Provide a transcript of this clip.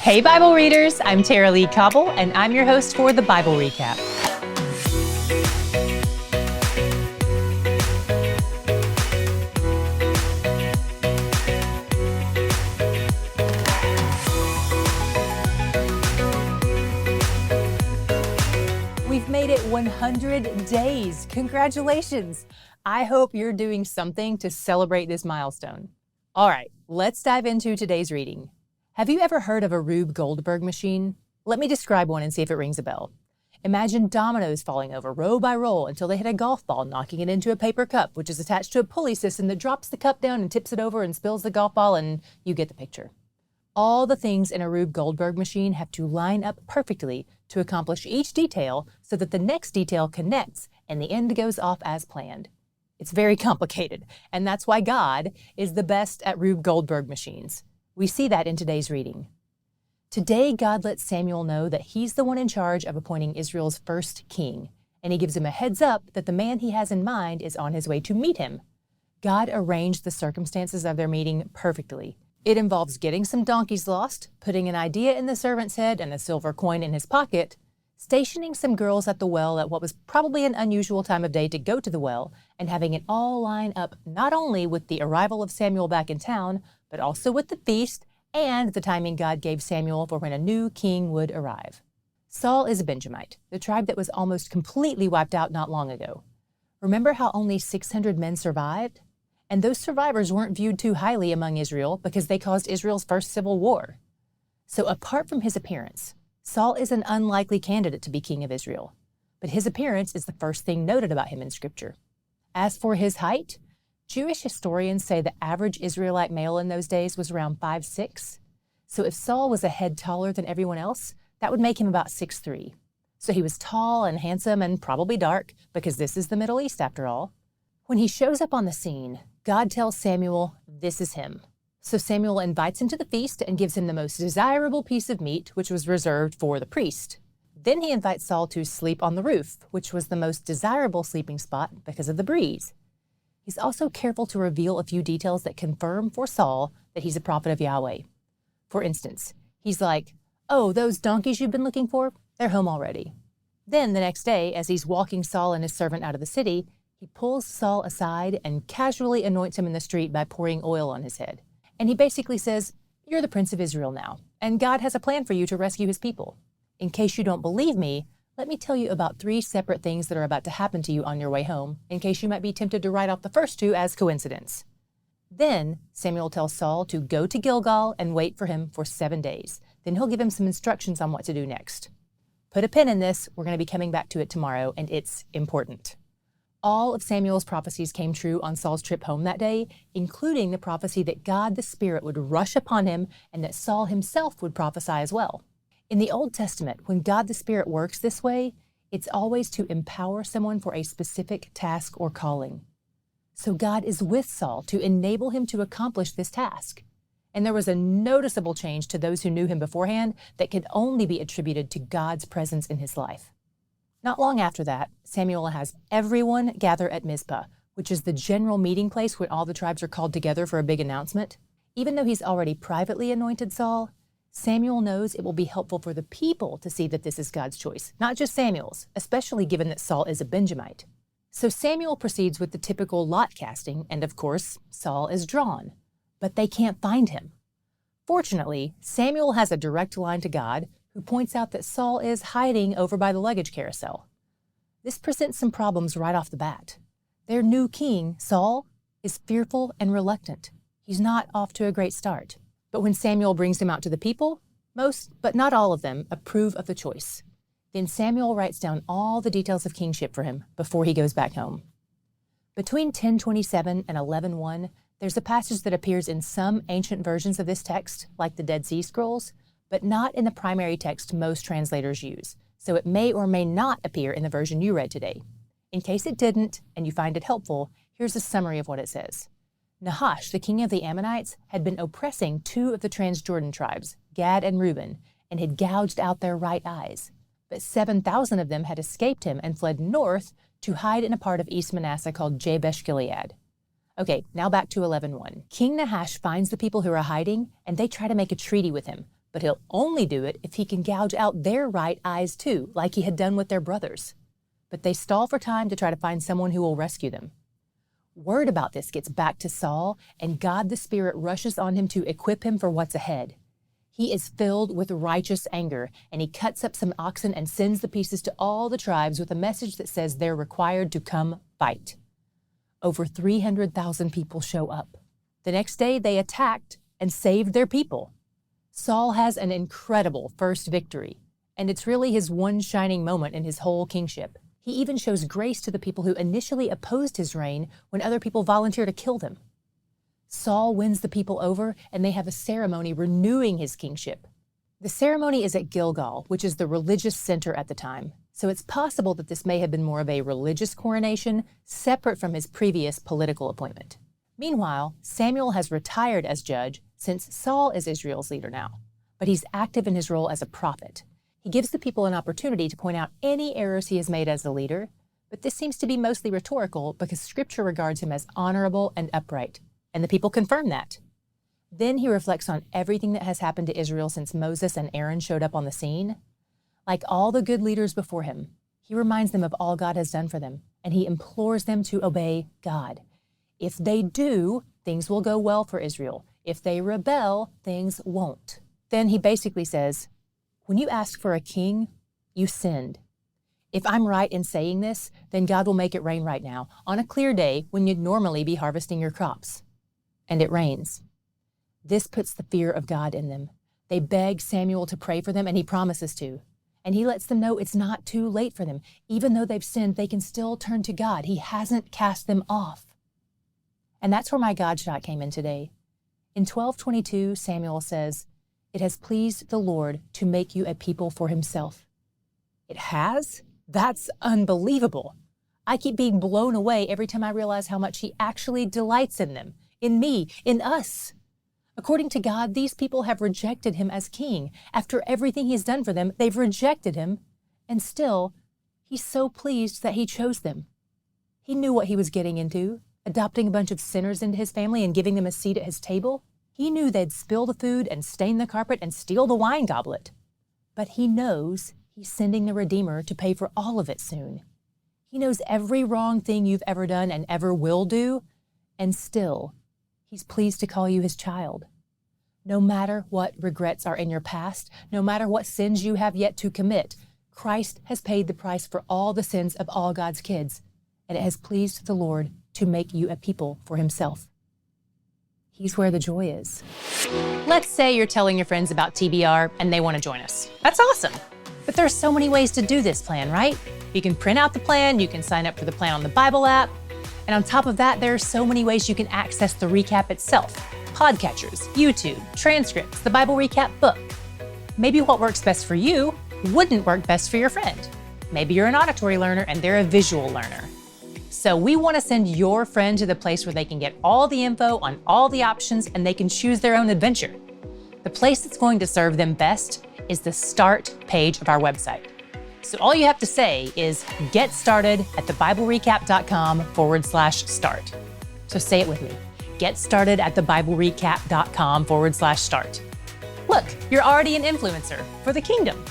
Hey Bible readers, I'm Tara Lee Cobble, and I'm your host for the Bible Recap. We've made it 100 days. Congratulations! I hope you're doing something to celebrate this milestone. All right, let's dive into today's reading. Have you ever heard of a Rube Goldberg machine? Let me describe one and see if it rings a bell. Imagine dominoes falling over row by row until they hit a golf ball, knocking it into a paper cup, which is attached to a pulley system that drops the cup down and tips it over and spills the golf ball, and you get the picture. All the things in a Rube Goldberg machine have to line up perfectly to accomplish each detail so that the next detail connects and the end goes off as planned. It's very complicated, and that's why God is the best at Rube Goldberg machines. We see that in today's reading. Today, God lets Samuel know that he's the one in charge of appointing Israel's first king, and he gives him a heads up that the man he has in mind is on his way to meet him. God arranged the circumstances of their meeting perfectly. It involves getting some donkeys lost, putting an idea in the servant's head and a silver coin in his pocket, stationing some girls at the well at what was probably an unusual time of day to go to the well, and having it all line up not only with the arrival of Samuel back in town, but also with the feast and the timing God gave Samuel for when a new king would arrive. Saul is a Benjamite, the tribe that was almost completely wiped out not long ago. Remember how only 600 men survived? And those survivors weren't viewed too highly among Israel because they caused Israel's first civil war. So apart from his appearance, Saul is an unlikely candidate to be king of Israel. But his appearance is the first thing noted about him in Scripture. As for his height, Jewish historians say the average Israelite male in those days was around 5'6". So if Saul was a head taller than everyone else, that would make him about 6'3". So he was tall and handsome and probably dark, because this is the Middle East after all. When he shows up on the scene, God tells Samuel this is him. So Samuel invites him to the feast and gives him the most desirable piece of meat, which was reserved for the priest. Then he invites Saul to sleep on the roof, which was the most desirable sleeping spot because of the breeze. He's also careful to reveal a few details that confirm for Saul that he's a prophet of Yahweh. For instance, he's like, "Oh, those donkeys you've been looking for, they're home already." Then the next day, as he's walking Saul and his servant out of the city, he pulls Saul aside and casually anoints him in the street by pouring oil on his head. And he basically says, "You're the prince of Israel now, and God has a plan for you to rescue his people. In case you don't believe me, let me tell you about 3 separate things that are about to happen to you on your way home, in case you might be tempted to write off the first 2 as coincidence." Then Samuel tells Saul to go to Gilgal and wait for him for 7 days. Then he'll give him some instructions on what to do next. Put a pin in this, we're going to be coming back to it tomorrow, and it's important. All of Samuel's prophecies came true on Saul's trip home that day, including the prophecy that God the Spirit would rush upon him and that Saul himself would prophesy as well. In the Old Testament, when God the Spirit works this way, it's always to empower someone for a specific task or calling. So God is with Saul to enable him to accomplish this task. And there was a noticeable change to those who knew him beforehand that could only be attributed to God's presence in his life. Not long after that, Samuel has everyone gather at Mizpah, which is the general meeting place when all the tribes are called together for a big announcement. Even though he's already privately anointed Saul, Samuel knows it will be helpful for the people to see that this is God's choice, not just Samuel's, especially given that Saul is a Benjamite. So Samuel proceeds with the typical lot casting, and of course, Saul is drawn. But they can't find him. Fortunately, Samuel has a direct line to God, who points out that Saul is hiding over by the luggage carousel. This presents some problems right off the bat. Their new king, Saul, is fearful and reluctant. He's not off to a great start. But when Samuel brings him out to the people, most, but not all of them, approve of the choice. Then Samuel writes down all the details of kingship for him before he goes back home. Between 10:27 and 11:1, there's a passage that appears in some ancient versions of this text, like the Dead Sea Scrolls, but not in the primary text most translators use, so it may or may not appear in the version you read today. In case it didn't, and you find it helpful, here's a summary of what it says. Nahash, the king of the Ammonites, had been oppressing 2 of the Transjordan tribes, Gad and Reuben, and had gouged out their right eyes. But 7,000 of them had escaped him and fled north to hide in a part of East Manasseh called Jabesh Gilead. Okay, now back to 11:1. King Nahash finds the people who are hiding, and they try to make a treaty with him, but he'll only do it if he can gouge out their right eyes too, like he had done with their brothers. But they stall for time to try to find someone who will rescue them. Word about this gets back to Saul, and God the Spirit rushes on him to equip him for what's ahead. He is filled with righteous anger, and he cuts up some oxen and sends the pieces to all the tribes with a message that says they're required to come fight. Over 300,000 people show up. The next day, they attacked and saved their people. Saul has an incredible first victory, and it's really his one shining moment in his whole kingship. He even shows grace to the people who initially opposed his reign when other people volunteer to kill them. Saul wins the people over, and they have a ceremony renewing his kingship. The ceremony is at Gilgal, which is the religious center at the time, so it's possible that this may have been more of a religious coronation, separate from his previous political appointment. Meanwhile, Samuel has retired as judge since Saul is Israel's leader now, but he's active in his role as a prophet. He gives the people an opportunity to point out any errors he has made as a leader, but this seems to be mostly rhetorical because Scripture regards him as honorable and upright, and the people confirm that. Then he reflects on everything that has happened to Israel since Moses and Aaron showed up on the scene. Like all the good leaders before him, he reminds them of all God has done for them, and he implores them to obey God. If they do, things will go well for Israel. If they rebel, things won't. Then he basically says, when you ask for a king, you sinned. If I'm right in saying this, then God will make it rain right now, on a clear day when you'd normally be harvesting your crops. And it rains. This puts the fear of God in them. They beg Samuel to pray for them, and he promises to. And he lets them know it's not too late for them. Even though they've sinned, they can still turn to God. He hasn't cast them off. And that's where my God shot came in today. In 12:22, Samuel says, "It has pleased the Lord to make you a people for himself." It has? That's unbelievable. I keep being blown away every time I realize how much he actually delights in them, in me, in us. According to God, these people have rejected him as king. After everything he's done for them, they've rejected him, and still, he's so pleased that he chose them. He knew what he was getting into, adopting a bunch of sinners into his family and giving them a seat at his table. He knew they'd spill the food and stain the carpet and steal the wine goblet. But he knows he's sending the Redeemer to pay for all of it soon. He knows every wrong thing you've ever done and ever will do, and still, he's pleased to call you his child. No matter what regrets are in your past, no matter what sins you have yet to commit, Christ has paid the price for all the sins of all God's kids, and it has pleased the Lord to make you a people for himself. He's where the joy is. Let's say you're telling your friends about TBR and they want to join us. That's awesome. But there's so many ways to do this plan, right? You can print out the plan, you can sign up for the plan on the Bible app, and on top of that, there are so many ways you can access the recap itself. Podcatchers, YouTube, transcripts, the Bible recap book. Maybe what works best for you wouldn't work best for your friend. Maybe you're an auditory learner and they're a visual learner. So we want to send your friend to the place where they can get all the info on all the options and they can choose their own adventure. The place that's going to serve them best is the start page of our website. So all you have to say is get started at thebiblerecap.com/start. So say it with me. Get started at thebiblerecap.com/start. Look, you're already an influencer for the kingdom.